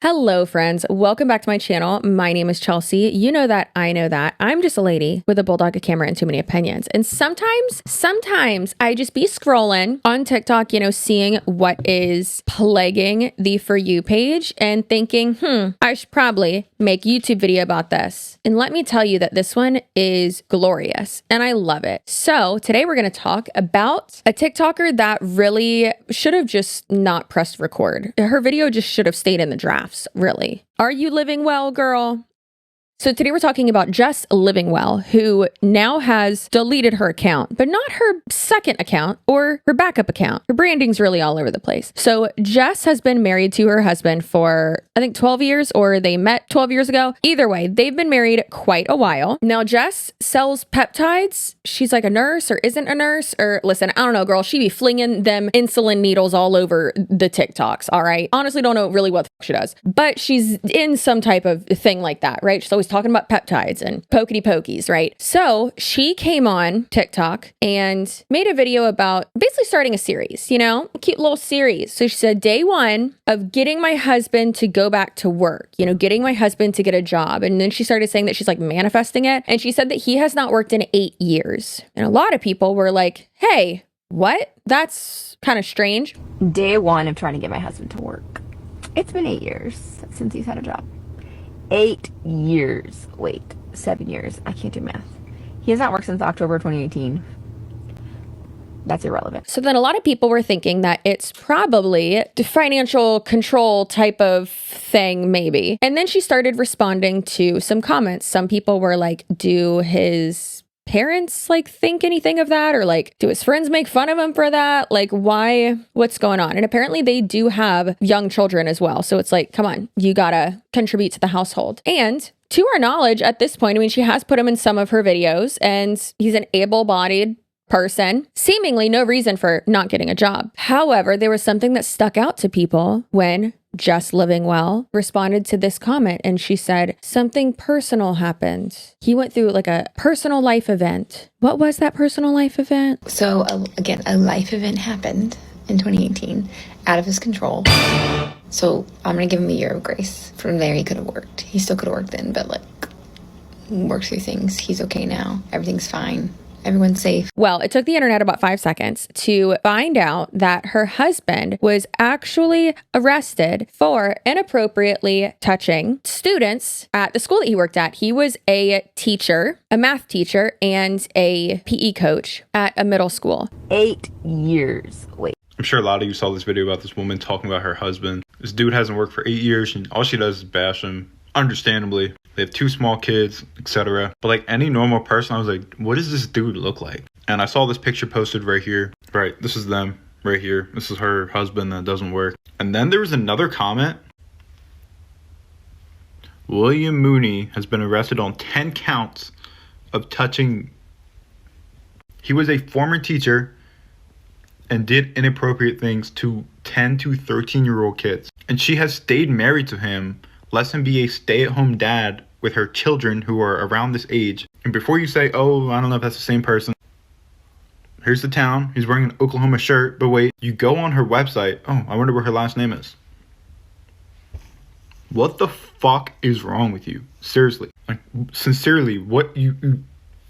Hello, friends. Welcome back to my channel. My name is Chelsea. You know that, I know that. I'm just a lady with a bulldog, a camera, and too many opinions. And sometimes I just be scrolling on TikTok, seeing what is plaguing the For You page and thinking, I should probably make a YouTube video about this. And let me tell you that this one is glorious and I love it. So today we're going to talk about a TikToker that really should have just not pressed record. Her video just should have stayed in the draft. Really. Are you living well, girl? So today we're talking about Jess Livingwell, who now has deleted her account, but not her second account or her backup account. Her branding's really all over the place. So Jess has been married to her husband for, I think, 12 years, or they met 12 years ago. Either way, they've been married quite a while. Now, Jess sells peptides. She's like a nurse or isn't a nurse, or listen, I don't know, girl. She be flinging them insulin needles all over the TikToks, all right? Honestly, don't know really what the fuck she does, but she's in some type of thing like that, right? She's always talking about peptides and pokey pokies, right? So she came on TikTok and made a video about basically starting a series, a cute little series. So she said, day one of getting my husband to go back to work, getting my husband to get a job. And then she started saying that she's like manifesting it. And she said that he has not worked in 8 years. And a lot of people were like, hey, what? That's kind of strange. Day one of trying to get my husband to work. It's been 8 years since he's had a job. 8 years. Wait, 7 years. I can't do math. He has not worked since October 2018. That's irrelevant. So then a lot of people were thinking that it's probably the financial control type of thing, maybe. And then she started responding to some comments. Some people were like, do his parents think anything of that, or do his friends make fun of him for that? Why? What's going on? And apparently they do have young children as well. So it's come on, you gotta contribute to the household. And to our knowledge at this point, she has put him in some of her videos, and he's an able-bodied person, seemingly no reason for not getting a job. However, there was something that stuck out to people when Jess Livingwell responded to this comment, and she said something personal happened. He went through a personal life event. What was that personal life event? So again, a life event happened in 2018 out of his control. So I'm going to give him a year of grace. From there, he could have worked. He still could have worked then, but worked through things. He's okay now. Everything's fine. Everyone's safe. Well, it took the internet about 5 seconds to find out that her husband was actually arrested for inappropriately touching students at the school that he worked at. He was a teacher, a math teacher, and a PE coach at a middle school. 8 years. Wait. I'm sure a lot of you saw this video about this woman talking about her husband. This dude hasn't worked for 8 years, and all she does is bash him, understandably. They have 2 small kids, etc. But any normal person, I was like, what does this dude look like? And I saw this picture posted right here. Right, this is them right here. This is her husband that doesn't work. And then there was another comment. William Mooney has been arrested on 10 counts of touching. He was a former teacher and did inappropriate things to 10 to 13-year-old kids. And she has stayed married to him, lets him be a stay-at-home dad with her children who are around this age. And before you say, oh, I don't know if that's the same person. Here's the town. He's wearing an Oklahoma shirt. But wait, you go on her website. Oh, I wonder what her last name is. What the fuck is wrong with you? Seriously. Sincerely,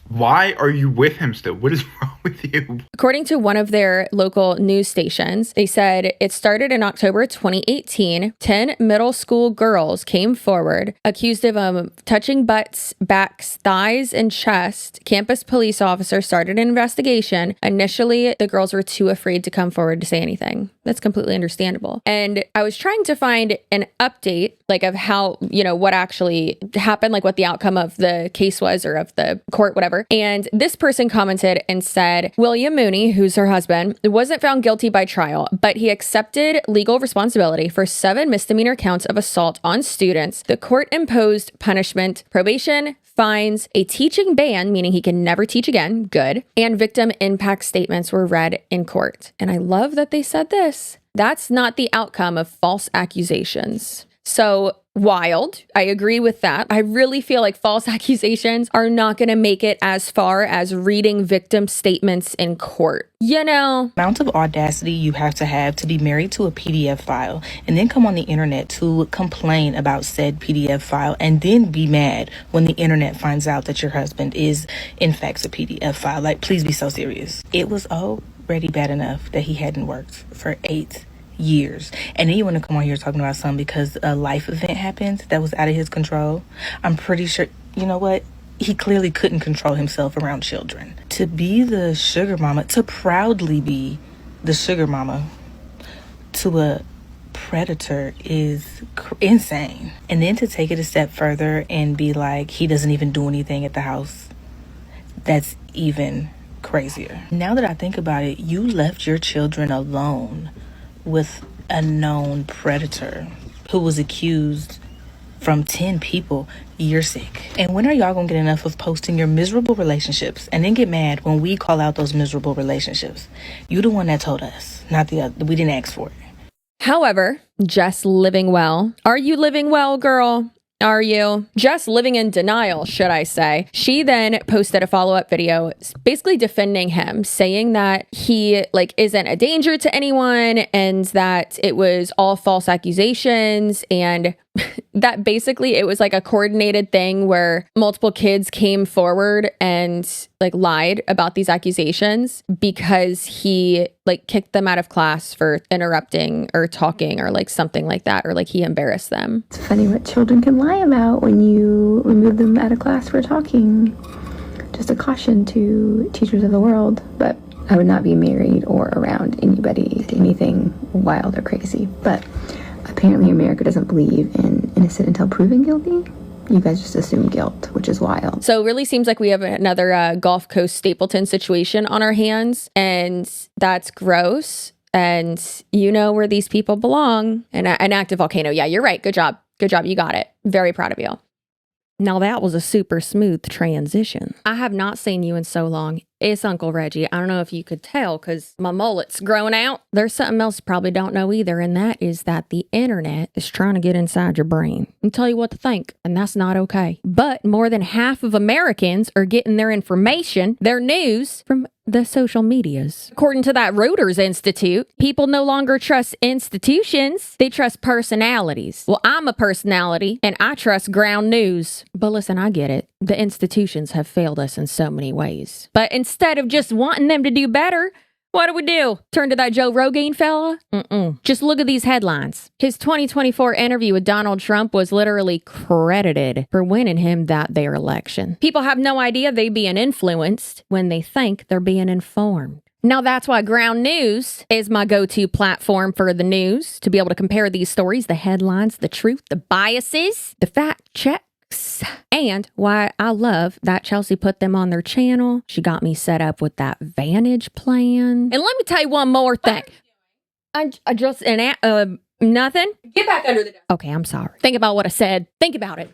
why are you with him still? What is wrong with you? According to one of their local news stations, they said it started in October 2018. 10 middle school girls came forward accused of touching butts, backs, thighs, and chest. Campus police officer started an investigation. Initially, the girls were too afraid to come forward to say anything. That's completely understandable. And I was trying to find an update of how, what actually happened, what the outcome of the case was, or of the court, whatever. And this person commented and said, William Mooney, who's her husband, wasn't found guilty by trial, but he accepted legal responsibility for 7 misdemeanor counts of assault on students. The court imposed punishment, probation, fines, a teaching ban, meaning he can never teach again, good, and victim impact statements were read in court. And I love that they said this. That's not the outcome of false accusations. So wild. I agree with that. I really feel like false accusations are not going to make it as far as reading victim statements in court. You know, Amount of audacity you have to be married to a PDF file and then come on the internet to complain about said PDF file and then be mad when the internet finds out that your husband is in fact a PDF file. Like, please be so serious. It was already bad enough that he hadn't worked for 8 years. And then you want to come on here talking about something because a life event happened that was out of his control. I'm pretty sure, you know what? He clearly couldn't control himself around children. To be the sugar mama, to proudly be the sugar mama to a predator is insane. And then to take it a step further and be like, he doesn't even do anything at the house. That's even crazier. Now that I think about it, you left your children alone with a known predator who was accused from 10 people. You're sick. And when are y'all gonna get enough of posting your miserable relationships and then get mad when we call out those miserable relationships? You the one that told us, not the other. We didn't ask for it. however, Jess Livingwell, are you living well, girl? Are you? Just living in denial, should I say. She then posted a follow-up video basically defending him, saying that he isn't a danger to anyone and that it was all false accusations, and that basically it was like a coordinated thing where multiple kids came forward and lied about these accusations because he kicked them out of class for interrupting or talking or something like that, or he embarrassed them. It's funny what children can lie about when you remove them out of class for talking. Just a caution to teachers of the world, but I would not be married or around anybody, anything wild or crazy. But apparently America doesn't believe in innocent until proven guilty. You guys just assume guilt, which is wild. So it really seems like we have another Gulf Coast Stapleton situation on our hands, and that's gross. And you know where these people belong. An active volcano. Yeah, you're right. Good job. Good job. You got it. Very proud of you. Now that was a super smooth transition. I have not seen you in so long. It's Uncle Reggie. I don't know if you could tell because my mullet's growing out. There's something else you probably don't know either, and that is that the internet is trying to get inside your brain and tell you what to think, and that's not okay. But more than half of Americans are getting their information, their news, from the social medias. According to that Reuters Institute, people no longer trust institutions, they trust personalities. Well, I'm a personality, and I trust ground news. But listen, I get it. The institutions have failed us in so many ways. But instead of just wanting them to do better, what do? Turn to that Joe Rogan fella? Just look at these headlines. His 2024 interview with Donald Trump was literally credited for winning him that their election. People have no idea they being influenced when they think they're being informed. Now that's why Ground News is my go-to platform for the news, to be able to compare these stories, the headlines, the truth, the biases, the fact checks, and why I love that Chelsea put them on their channel. She got me set up with that Vantage plan. And let me tell you one more thing. I just, nothing? Get back under the desk. Okay, I'm sorry. Think about what I said. Think about it.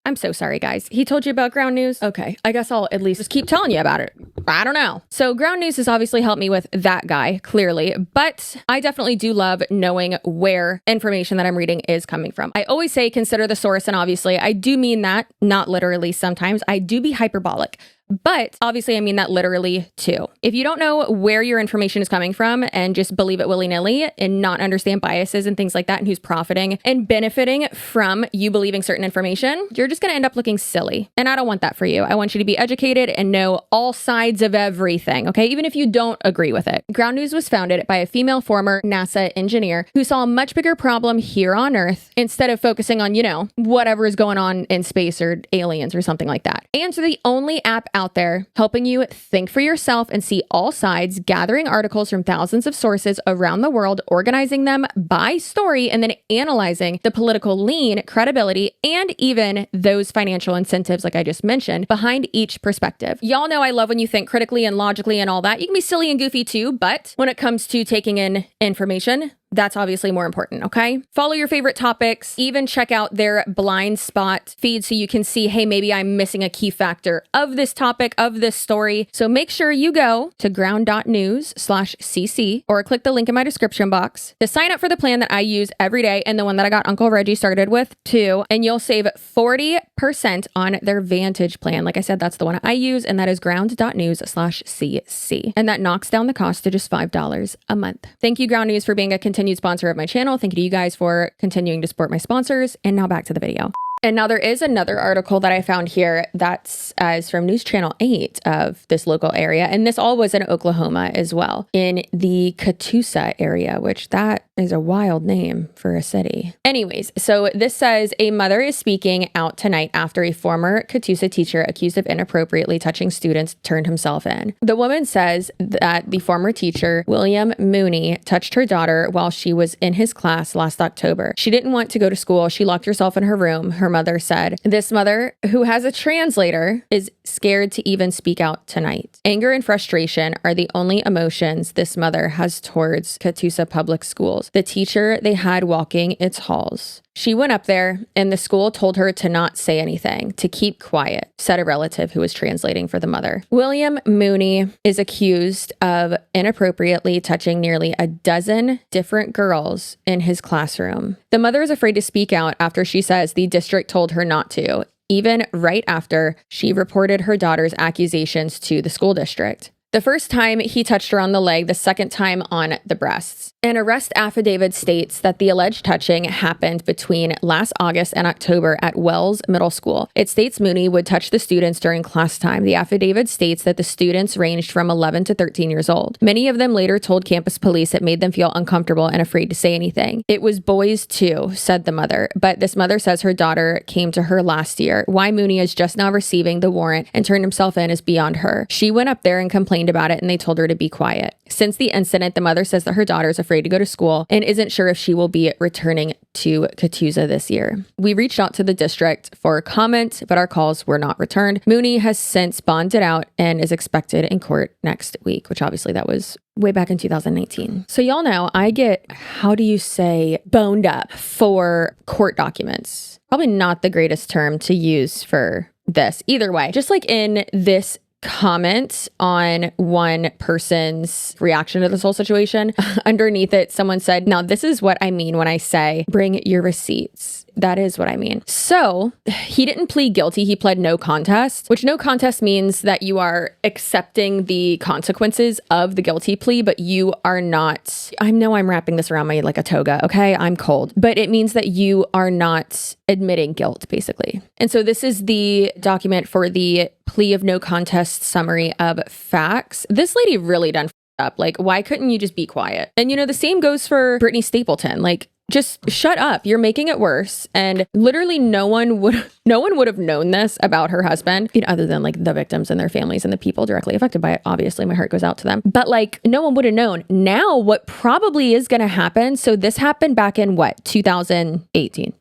I'm so sorry, guys. He told you about Ground News? Okay, I guess I'll at least just keep telling you about it. I don't know. So Ground News has obviously helped me with that guy, clearly, but I definitely do love knowing where information that I'm reading is coming from. I always say consider the source, and obviously I do mean that, not literally sometimes. I do be hyperbolic. But obviously, I mean that literally too. If you don't know where your information is coming from and just believe it willy-nilly and not understand biases and things like that and who's profiting and benefiting from you believing certain information, you're just going to end up looking silly. And I don't want that for you. I want you to be educated and know all sides of everything, okay? Even if you don't agree with it. Ground News was founded by a female former NASA engineer who saw a much bigger problem here on Earth instead of focusing on, whatever is going on in space or aliens or something like that. And so the only app out there helping you think for yourself and see all sides, gathering articles from thousands of sources around the world, organizing them by story, and then analyzing the political lean, credibility, and even those financial incentives, like I just mentioned, behind each perspective. Y'all know I love when you think critically and logically and all that. You can be silly and goofy too, but when it comes to taking in information, That's obviously more important, okay? Follow your favorite topics, even check out their blind spot feed so you can see, hey, maybe I'm missing a key factor of this topic, of this story. So make sure you go to ground.news/cc or click the link in my description box to sign up for the plan that I use every day and the one that I got Uncle Reggie started with too. And you'll save 40% on their Vantage plan. Like I said, that's the one I use, and that is ground.news/cc. And that knocks down the cost to just $5 a month. Thank you, Ground News, for being a continued sponsor of my channel. Thank you to you guys for continuing to support my sponsors. And now back to the video. And now there is another article that I found here that's from News Channel 8 of this local area. And this all was in Oklahoma as well, in the Catoosa area, which that is a wild name for a city. Anyways, so this says a mother is speaking out tonight after a former Catoosa teacher accused of inappropriately touching students turned himself in. The woman says that the former teacher, William Mooney, touched her daughter while she was in his class last October. She didn't want to go to school. She locked herself in her room. Her mother said. This mother, who has a translator, is scared to even speak out tonight. Anger and frustration are the only emotions this mother has towards Catoosa Public Schools, the teacher they had walking its halls. She went up there and the school told her to not say anything, to keep quiet, said a relative who was translating for the mother. William Mooney is accused of inappropriately touching nearly a dozen different girls in his classroom. The mother is afraid to speak out after she says the district told her not to, even right after she reported her daughter's accusations to the school district. The first time he touched her on the leg, the second time on the breasts. An arrest affidavit states that the alleged touching happened between last August and October at Wells Middle School. It states Mooney would touch the students during class time. The affidavit states that the students ranged from 11 to 13 years old. Many of them later told campus police it made them feel uncomfortable and afraid to say anything. It was boys too, said the mother, but this mother says her daughter came to her last year. Why Mooney is just now receiving the warrant and turned himself in is beyond her. She went up there and complained about it and they told her to be quiet. Since the incident, the mother says that her daughter is afraid to go to school and isn't sure if she will be returning to Catoosa this year. We reached out to the district for a comment, but our calls were not returned. Mooney has since bonded out and is expected in court next week, which obviously that was way back in 2019. So y'all know I get, how do you say, boned up for court documents. Probably not the greatest term to use for this. Either way, just like in this comment on one person's reaction to this whole situation. Underneath it, someone said, now this is what I mean when I say, bring your receipts. That is what I mean. So he didn't plead guilty. He pled no contest, which no contest means that you are accepting the consequences of the guilty plea, but you are not, I know I'm wrapping this around my like a toga. Okay. I'm cold, but it means that you are not admitting guilt basically. And so this is the document for the plea of no contest summary of facts. This lady really done up. Like, why couldn't you just be quiet? And you know, the same goes for Brittany Stapleton. Like, just shut up. You're making it worse. And literally no one would have known this about her husband, other than like the victims and their families and the people directly affected by it. Obviously, my heart goes out to them. But like no one would have known. Now what probably is going to happen. So this happened back in what? 2018,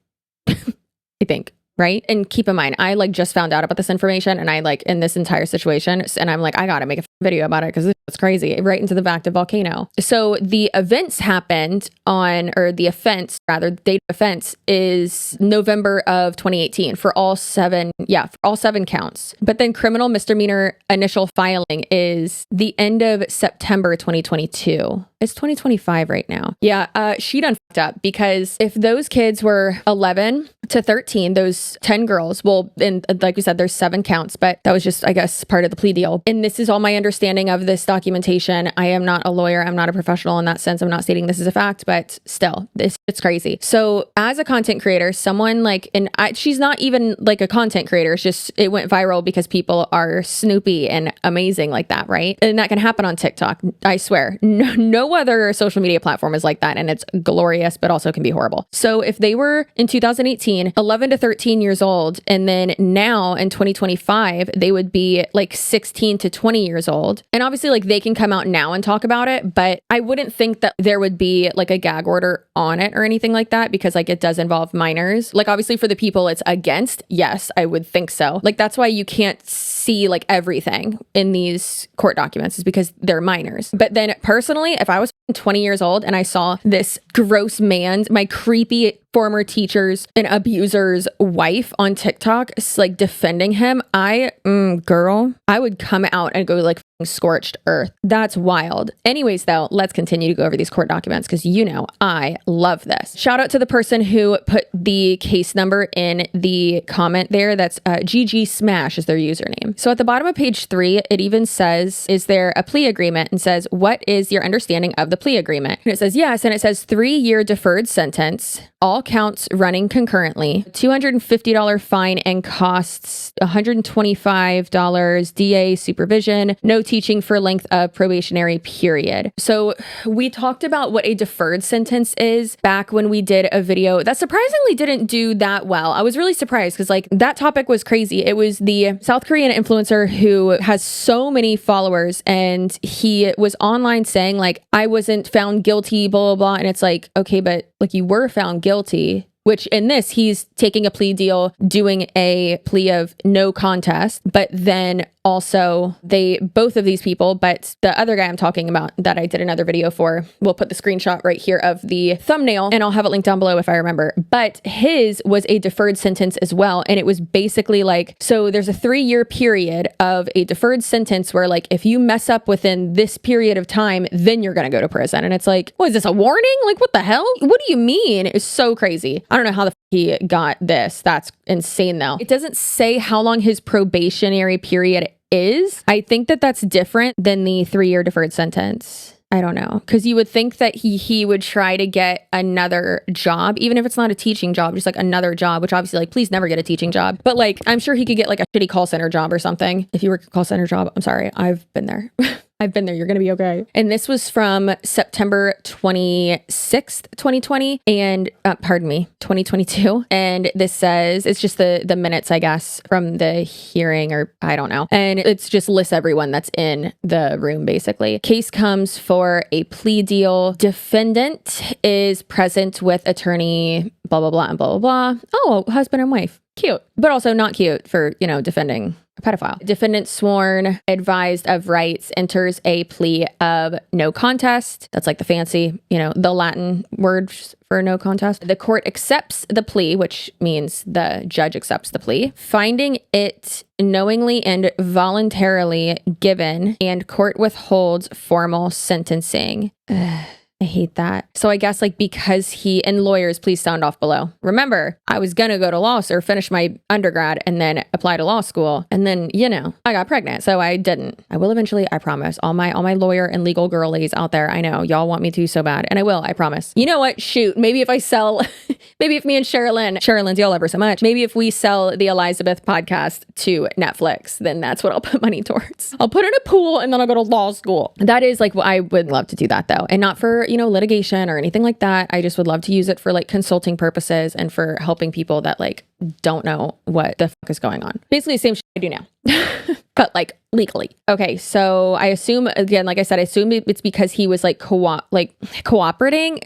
I think. Right. And keep in mind, I like just found out about this information and I like in this entire situation. And I'm like, I got to make a video about it because it's crazy. Right into the active volcano. So the events happened the offense, rather, the date of offense is November of 2018 for all seven counts. But then criminal misdemeanor initial filing is the end of September 2022. It's 2025 right now. Yeah, she done fucked up because if those kids were 11 to 13, those 10 girls, well, and like we said, there's 7 counts, but that was just, I guess, part of the plea deal. And this is all my understanding of this documentation. I am not a lawyer. I'm not a professional in that sense. I'm not stating this is a fact, but still, it's crazy. So as a content creator, someone like, she's not even like a content creator. It's just, it went viral because people are snoopy and amazing like that, right? And that can happen on TikTok. I swear, no other social media platform is like that. And it's glorious, but also can be horrible. So if they were in 2018, 11 to 13 years old, and then now in 2025, they would be like 16 to 20 years old. And obviously like they can come out now and talk about it, but I wouldn't think that there would be like a gag order on it or anything like that because like it does involve minors. Like obviously for the people it's against, yes, I would think so. Like that's why you can't see like everything in these court documents is because they're minors. But then personally, if I was 20 years old and I saw this gross man, my creepy former teacher's and abuser's wife on TikTok, like defending him, girl, I would come out and go like scorched earth. That's wild. Anyways, though, let's continue to go over these court documents because I love this. Shout out to the person who put the case number in the comment there. That's GG Smash is their username. So at the bottom of page 3, it even says, is there a plea agreement? And says, what is your understanding of the plea agreement? And it says, yes. And it says 3-year deferred sentence, all counts running concurrently, $250 fine and costs $125 DA supervision, no teaching for length of probationary period. So we talked about what a deferred sentence is back when we did a video that surprisingly didn't do that well. I was really surprised because like that topic was crazy. It was the South Korean influencer who has so many followers and he was online saying like, I wasn't found guilty, blah, blah, blah. And it's like, okay, but like you were found guilty. Which in this, he's taking a plea deal, doing a plea of no contest, but then also both of these people, but the other guy I'm talking about that I did another video for, we'll put the screenshot right here of the thumbnail and I'll have it linked down below if I remember. But his was a deferred sentence as well. And it was basically like, so there's a 3-year period of a deferred sentence where like, if you mess up within this period of time, then you're going to go to prison. And it's like, what is this, a warning? Like, what the hell? What do you mean? It's so crazy. I don't know how he got this. That's insane though. It doesn't say how long his probationary period is. I think that that's different than the 3-year deferred sentence. I don't know. Because you would think that he would try to get another job, even if it's not a teaching job, just like another job, which obviously like, please never get a teaching job. But like, I'm sure he could get like a shitty call center job or something. If you work a call center job, I'm sorry. I've been there. I've been there. You're going to be okay. And this was from September 26th, 2020 and 2022. And this says, it's just the minutes, I guess, from the hearing or I don't know. And it's just lists everyone that's in the room, basically. Case comes for a plea deal. Defendant is present with attorney, blah, blah, blah, and blah, blah, blah. Oh, husband and wife. Cute, but also not cute for, defending a pedophile. Defendant sworn, advised of rights, enters a plea of no contest. That's like the fancy, the Latin word for no contest. The court accepts the plea, which means the judge accepts the plea, finding it knowingly and voluntarily given, and court withholds formal sentencing. I hate that. So I guess like because and lawyers, please sound off below. Remember, I was going to go to law or finish my undergrad and then apply to law school. And then, I got pregnant. So I didn't. I will eventually, I promise. All my lawyer and legal girlies out there, I know y'all want me to so bad. And I will, I promise. You know what? Shoot. Maybe if I sell, maybe if me and Sherilyn, y'all love her so much. Maybe if we sell the Elizabeth podcast to Netflix, then that's what I'll put money towards. I'll put in a pool and then I'll go to law school. That is like, I would love to do that though. And not for, litigation or anything like that. I just would love to use it for like consulting purposes and for helping people that like don't know what the fuck is going on. Basically the same shit I do now, but like legally. Okay. So I assume again, like I said, I assume it's because he was like cooperating.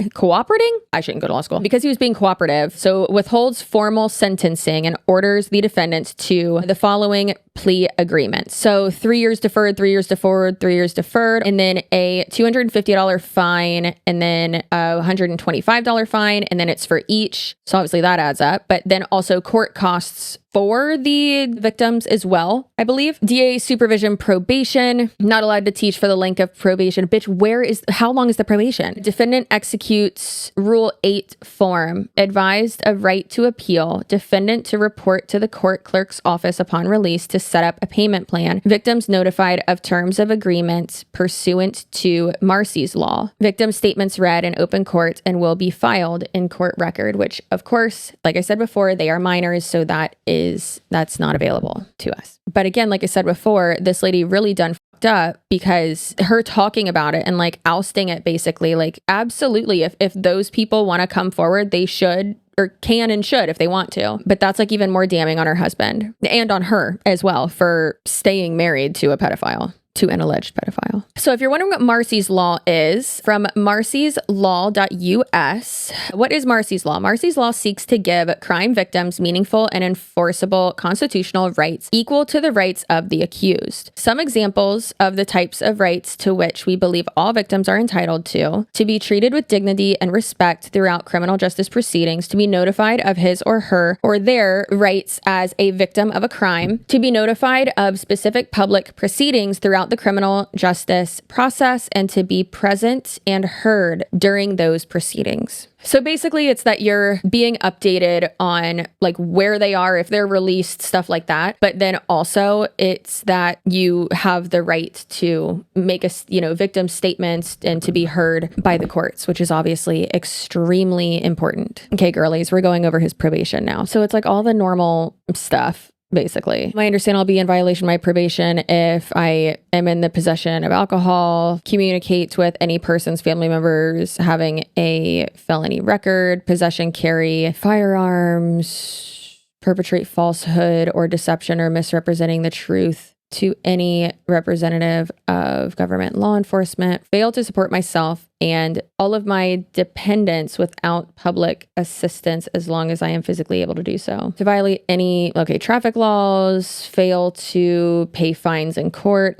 I shouldn't go to law school because he was being cooperative. So withholds formal sentencing and orders the defendant to the following plea agreement. So 3 years deferred, 3 years deferred, 3 years deferred, and then a $250 fine, and then a $125 fine, and then it's for each. So obviously that adds up. But then also court costs for the victims as well, I believe. DA supervision probation, not allowed to teach for the length of probation. Bitch, how long is the probation? Defendant executes Rule 8 form, advised of right to appeal, defendant to report to the court clerk's office upon release to set up a payment plan, victims notified of terms of agreement pursuant to Marcy's law. Victim statements read in open court and will be filed in court record, which of course, like I said before, they are minors, so that's not available to us. But again, like I said before, this lady really done fucked up because her talking about it and like ousting it basically, like absolutely, if those people want to come forward, they should or can and should if they want to. But that's like even more damning on her husband and on her as well for staying married to a pedophile. to an alleged pedophile. So if you're wondering what Marcy's Law is, from marcyslaw.us, what is Marcy's Law? Marcy's Law seeks to give crime victims meaningful and enforceable constitutional rights equal to the rights of the accused. Some examples of the types of rights to which we believe all victims are entitled to be treated with dignity and respect throughout criminal justice proceedings, to be notified of his or her or their rights as a victim of a crime, to be notified of specific public proceedings throughout the criminal justice process, and to be present and heard during those proceedings. So basically it's that you're being updated on like where they are, if they're released, stuff like that. But then also it's that you have the right to make victim statements and to be heard by the courts, which is obviously extremely important. Okay, girlies, we're going over his probation now. So it's like all the normal stuff. Basically, I understand I'll be in violation of my probation if I am in the possession of alcohol, communicate with any person's family members having a felony record, possession, carry firearms, perpetrate falsehood or deception or misrepresenting the truth to any representative of government, law enforcement, fail to support myself and all of my dependents without public assistance as long as I am physically able to do so. To violate any, traffic laws, fail to pay fines in court,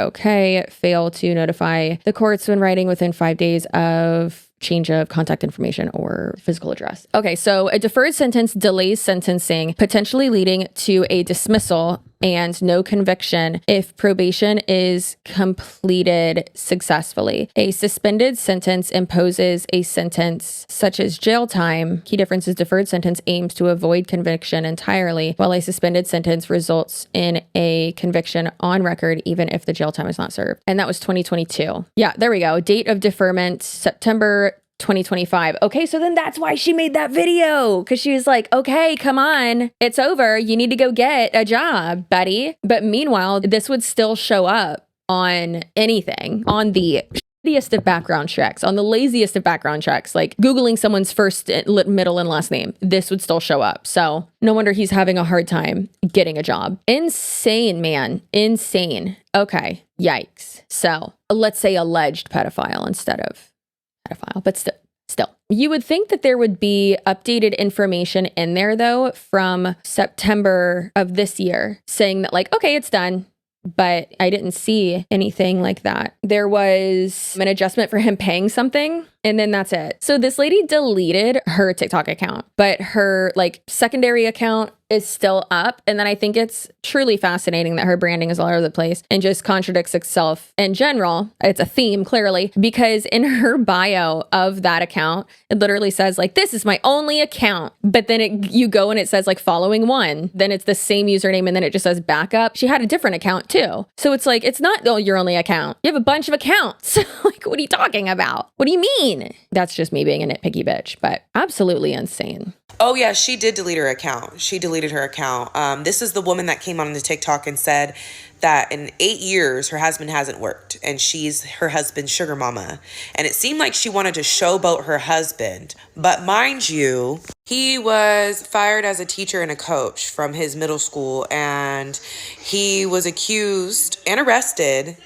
fail to notify the courts when writing within 5 days of change of contact information or physical address. Okay, so a deferred sentence delays sentencing, potentially leading to a dismissal and no conviction if probation is completed successfully. A suspended sentence imposes a sentence such as jail time. Key difference is deferred sentence aims to avoid conviction entirely, while a suspended sentence results in a conviction on record even if the jail time is not served. And that was 2022. Yeah, there we go. Date of deferment, September 2025. Okay, so then that's why she made that video, because she was like, okay, come on, it's over. You need to go get a job, buddy. But meanwhile, this would still show up on anything, on the shittiest of background checks, on the laziest of background checks, like Googling someone's first, middle, and last name. This would still show up. So no wonder he's having a hard time getting a job. Insane, man. Insane. Okay, yikes. So let's say alleged pedophile instead of pedophile, but still. You would think that there would be updated information in there, though, from September of this year saying that, okay, it's done. But I didn't see anything like that. There was an adjustment for him paying something, and then that's it. So this lady deleted her TikTok account, but her secondary account is still up. And then I think it's truly fascinating that her branding is all over the place and just contradicts itself in general. It's a theme, clearly, because in her bio of that account, it literally says this is my only account. But then you go and it says following one, then it's the same username, and then it just says backup. She had a different account too. So it's it's not your only account. You have a bunch of accounts. What are you talking about? What do you mean? That's just me being a nitpicky bitch, but absolutely insane. Oh yeah, she did delete her account. She deleted her account. This is the woman that came on the TikTok and said that in 8 years, her husband hasn't worked and she's her husband's sugar mama. And it seemed like she wanted to showboat her husband. But mind you, he was fired as a teacher and a coach from his middle school, and he was accused and arrested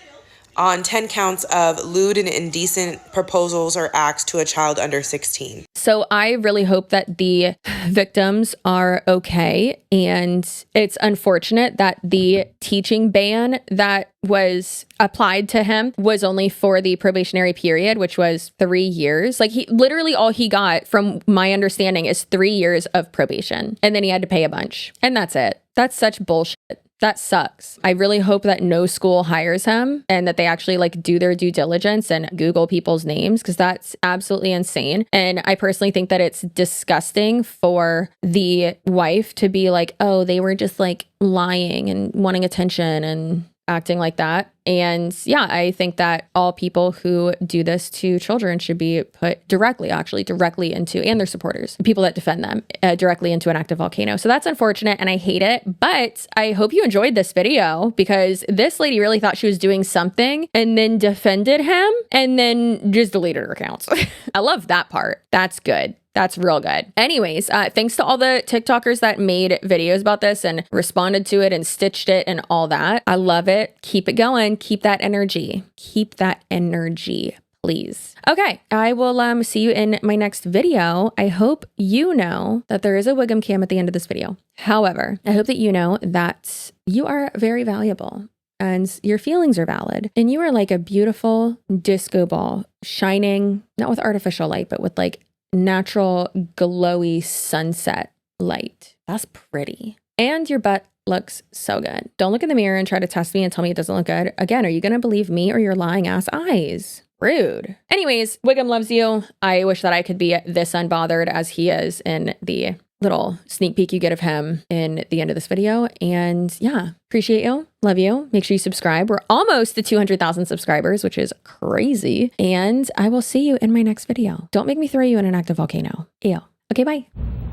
on 10 counts of lewd and indecent proposals or acts to a child under 16. So I really hope that the victims are okay. And it's unfortunate that the teaching ban that was applied to him was only for the probationary period, which was 3 years. He literally all he got, from my understanding, is 3 years of probation. And then he had to pay a bunch. And that's it. That's such bullshit. That sucks. I really hope that no school hires him and that they actually do their due diligence and Google people's names, because that's absolutely insane. And I personally think that it's disgusting for the wife to be oh, they were just lying and wanting attention and acting like that. And yeah, I think that all people who do this to children should be put directly into, and their supporters, people that defend them, directly into an active volcano. So that's unfortunate and I hate it, but I hope you enjoyed this video, because this lady really thought she was doing something and then defended him and then just deleted her accounts. I love that part. That's good. That's real good. Anyways, thanks to all the TikTokers that made videos about this and responded to it and stitched it and all that. I love it. Keep it going. keep that energy. Keep that energy, please. Okay, I will see you in my next video. I hope you know that there is a Wiggum cam at the end of this video. However, I hope that you know that you are very valuable and your feelings are valid. And you are like a beautiful disco ball shining, not with artificial light, but with like natural glowy sunset light. That's pretty. And your butt looks so good. Don't look in the mirror and try to test me and tell me it doesn't look good. Again, are you going to believe me or your lying ass eyes? Rude. Anyways, Wiggum loves you. I wish that I could be this unbothered as he is in the little sneak peek you get of him in the end of this video. And yeah, appreciate you. Love you. Make sure you subscribe. We're almost to 200,000 subscribers, which is crazy. And I will see you in my next video. Don't make me throw you in an active volcano. Ew. Okay, bye.